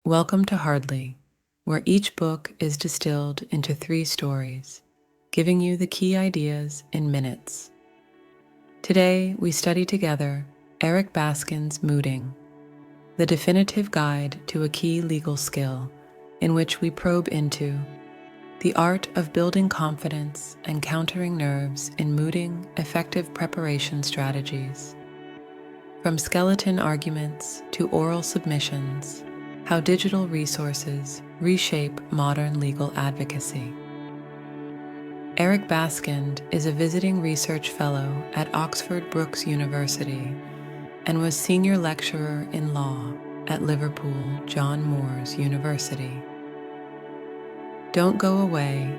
Welcome to Hardly, where each book is distilled into 3 stories, giving you the key ideas in minutes. Today, we study together Eric Baskind's Mooting, the definitive guide to a key legal skill, in which we probe into the art of building confidence and countering nerves in mooting effective preparation strategies. From skeleton arguments to oral submissions, how digital resources reshape modern legal advocacy. Eric Baskind is a visiting research fellow at Oxford Brookes University and was senior lecturer in law at Liverpool John Moores University. Don't go away.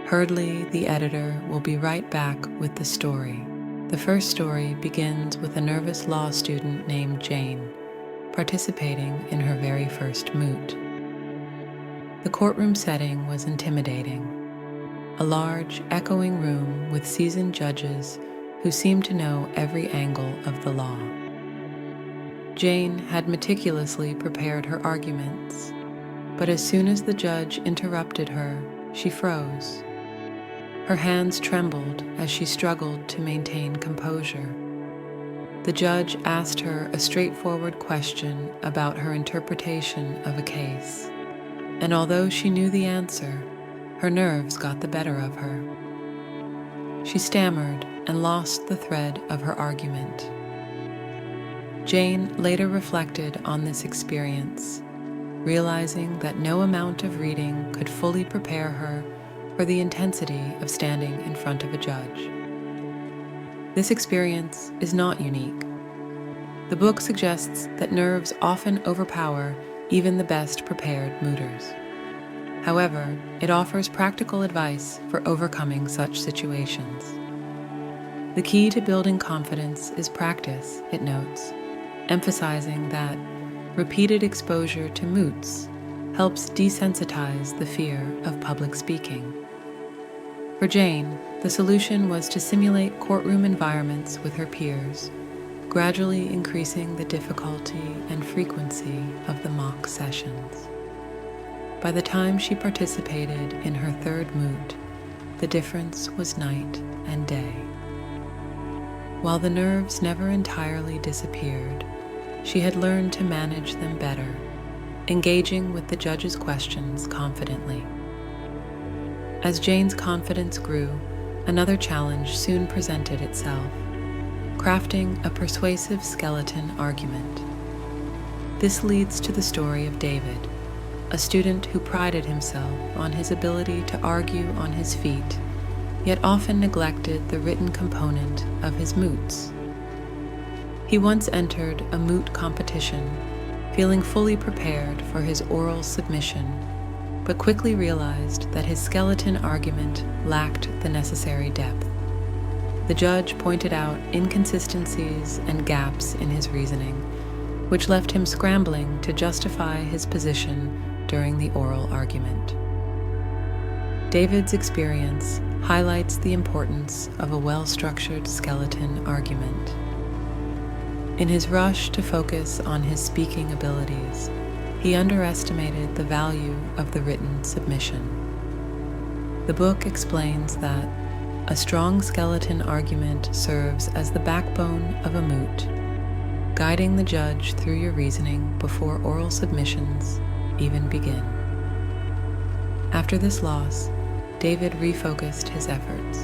Hurdley, the editor, will be right back with the story. The first story begins with a nervous law student named Jane, participating in her very first moot. The courtroom setting was intimidating. A large, echoing room with seasoned judges who seemed to know every angle of the law. Jane had meticulously prepared her arguments, but as soon as the judge interrupted her, she froze. Her hands trembled as she struggled to maintain composure. The judge asked her a straightforward question about her interpretation of a case, and although she knew the answer, her nerves got the better of her. She stammered and lost the thread of her argument. Jane later reflected on this experience, realizing that no amount of reading could fully prepare her for the intensity of standing in front of a judge. This experience is not unique. The book suggests that nerves often overpower even the best prepared mooters. However, it offers practical advice for overcoming such situations. The key to building confidence is practice, it notes, emphasizing that repeated exposure to moots helps desensitize the fear of public speaking. For Jane, the solution was to simulate courtroom environments with her peers, gradually increasing the difficulty and frequency of the mock sessions. By the time she participated in her third moot, the difference was night and day. While the nerves never entirely disappeared, she had learned to manage them better, engaging with the judge's questions confidently. As Jane's confidence grew, another challenge soon presented itself: crafting a persuasive skeleton argument. This leads to the story of David, a student who prided himself on his ability to argue on his feet, yet often neglected the written component of his moots. He once entered a moot competition, feeling fully prepared for his oral submission, but quickly realized that his skeleton argument lacked the necessary depth. The judge pointed out inconsistencies and gaps in his reasoning, which left him scrambling to justify his position during the oral argument. David's experience highlights the importance of a well-structured skeleton argument. In his rush to focus on his speaking abilities, he underestimated the value of the written submission. The book explains that a strong skeleton argument serves as the backbone of a moot, guiding the judge through your reasoning before oral submissions even begin. After this loss, David refocused his efforts.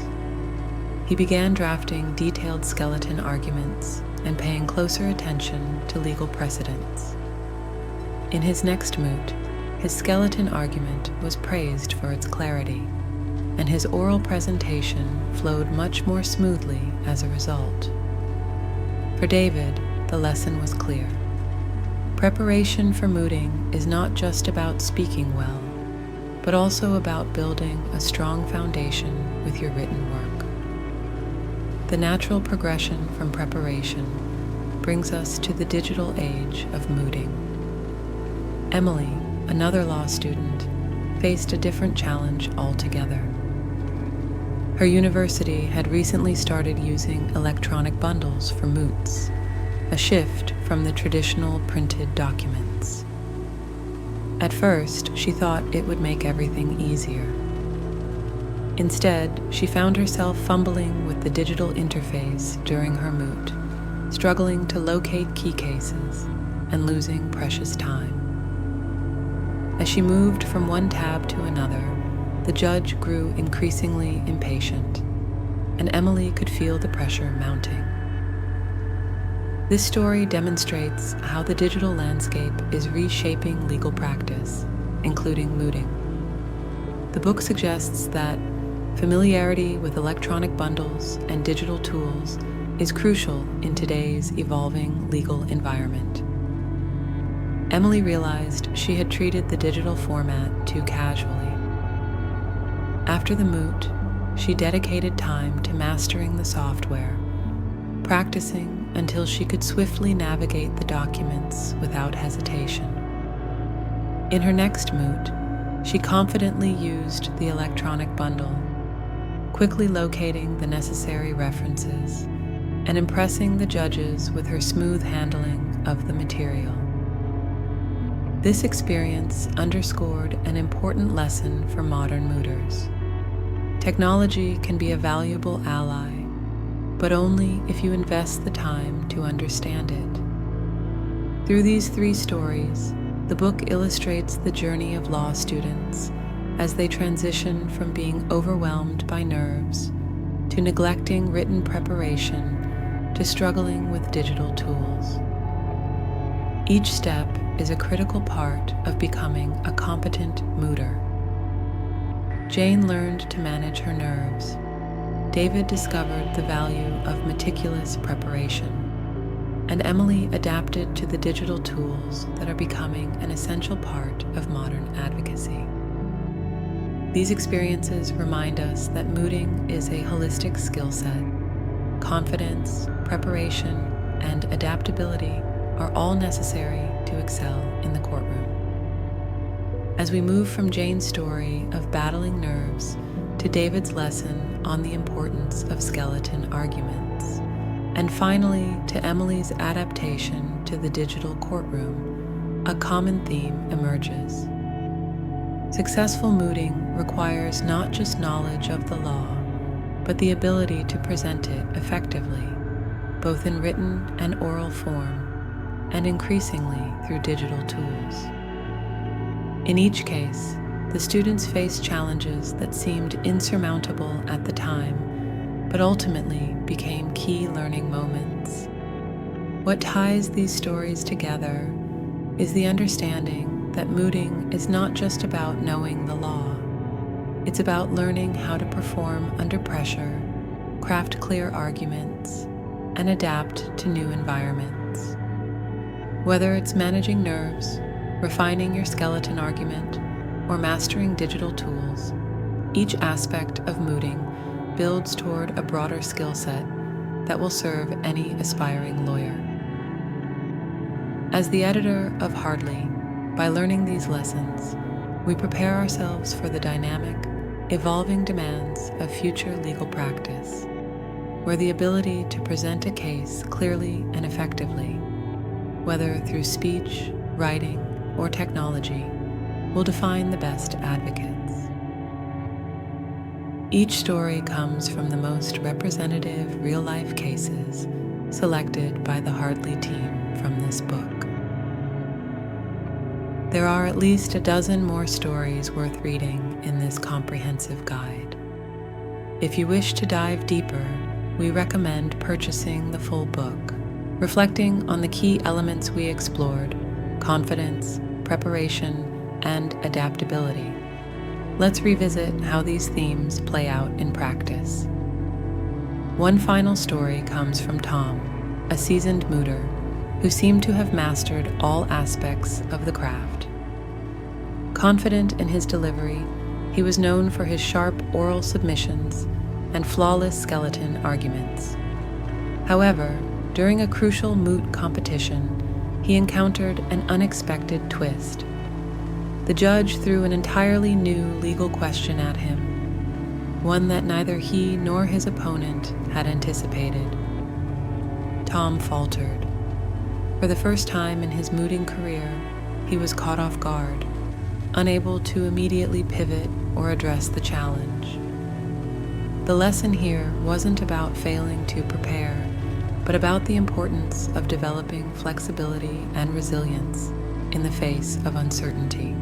He began drafting detailed skeleton arguments and paying closer attention to legal precedents. In his next moot, his skeleton argument was praised for its clarity, and his oral presentation flowed much more smoothly as a result. For David, the lesson was clear. Preparation for mooting is not just about speaking well, but also about building a strong foundation with your written work. The natural progression from preparation brings us to the digital age of mooting. Emily, another law student, faced a different challenge altogether. Her university had recently started using electronic bundles for moots, a shift from the traditional printed documents. At first, she thought it would make everything easier. Instead, she found herself fumbling with the digital interface during her moot, struggling to locate key cases and losing precious time. As she moved from one tab to another, the judge grew increasingly impatient, and Emily could feel the pressure mounting. This story demonstrates how the digital landscape is reshaping legal practice, including mooting. The book suggests that familiarity with electronic bundles and digital tools is crucial in today's evolving legal environment. Emily realized she had treated the digital format too casually. After the moot, she dedicated time to mastering the software, practicing until she could swiftly navigate the documents without hesitation. In her next moot, she confidently used the electronic bundle, quickly locating the necessary references and impressing the judges with her smooth handling of the material. This experience underscored an important lesson for modern mooters. Technology can be a valuable ally, but only if you invest the time to understand it. Through these 3 stories, the book illustrates the journey of law students as they transition from being overwhelmed by nerves to neglecting written preparation to struggling with digital tools. Each step is a critical part of becoming a competent mooter. Jane learned to manage her nerves. David discovered the value of meticulous preparation, and Emily adapted to the digital tools that are becoming an essential part of modern advocacy. These experiences remind us that mooting is a holistic skill set. Confidence, preparation, and adaptability are all necessary to excel in the courtroom. As we move from Jane's story of battling nerves to David's lesson on the importance of skeleton arguments, and finally to Emily's adaptation to the digital courtroom, a common theme emerges. Successful mooting requires not just knowledge of the law, but the ability to present it effectively, both in written and oral form, and increasingly through digital tools. In each case, the students faced challenges that seemed insurmountable at the time, but ultimately became key learning moments. What ties these stories together is the understanding that mooting is not just about knowing the law. It's about learning how to perform under pressure, craft clear arguments, and adapt to new environments. Whether it's managing nerves, refining your skeleton argument, or mastering digital tools, each aspect of mooting builds toward a broader skill set that will serve any aspiring lawyer. As the editor of Hardly, by learning these lessons, we prepare ourselves for the dynamic, evolving demands of future legal practice, where the ability to present a case clearly and effectively, whether through speech, writing, or technology, will define the best advocates. Each story comes from the most representative real-life cases selected by the Hardly team from this book. There are at least a dozen more stories worth reading in this comprehensive guide. If you wish to dive deeper, we recommend purchasing the full book, reflecting on the key elements we explored: confidence, preparation, and adaptability. Let's revisit how these themes play out in practice. One final story comes from Tom, a seasoned mooter who seemed to have mastered all aspects of the craft. Confident in his delivery, he was known for his sharp oral submissions and flawless skeleton arguments. However, during a crucial moot competition, he encountered an unexpected twist. The judge threw an entirely new legal question at him, one that neither he nor his opponent had anticipated. Tom faltered. For the first time in his mooting career, he was caught off guard, unable to immediately pivot or address the challenge. The lesson here wasn't about failing to prepare, but about the importance of developing flexibility and resilience in the face of uncertainty.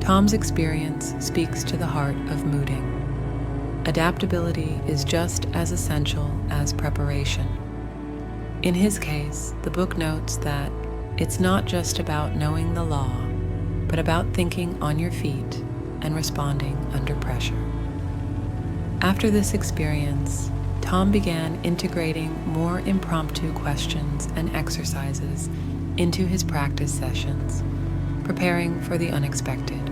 Tom's experience speaks to the heart of mooting. Adaptability is just as essential as preparation. In his case, the book notes that it's not just about knowing the law, but about thinking on your feet and responding under pressure. After this experience, Tom began integrating more impromptu questions and exercises into his practice sessions, preparing for the unexpected.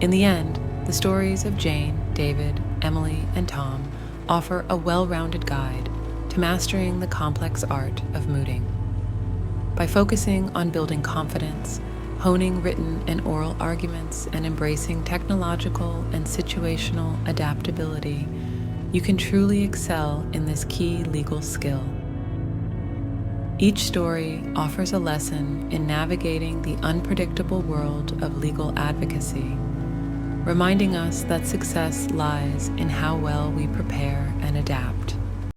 In the end, the stories of Jane, David, Emily, and Tom offer a well-rounded guide to mastering the complex art of mooting. By focusing on building confidence, honing written and oral arguments, and embracing technological and situational adaptability, you can truly excel in this key legal skill. Each story offers a lesson in navigating the unpredictable world of legal advocacy, reminding us that success lies in how well we prepare and adapt.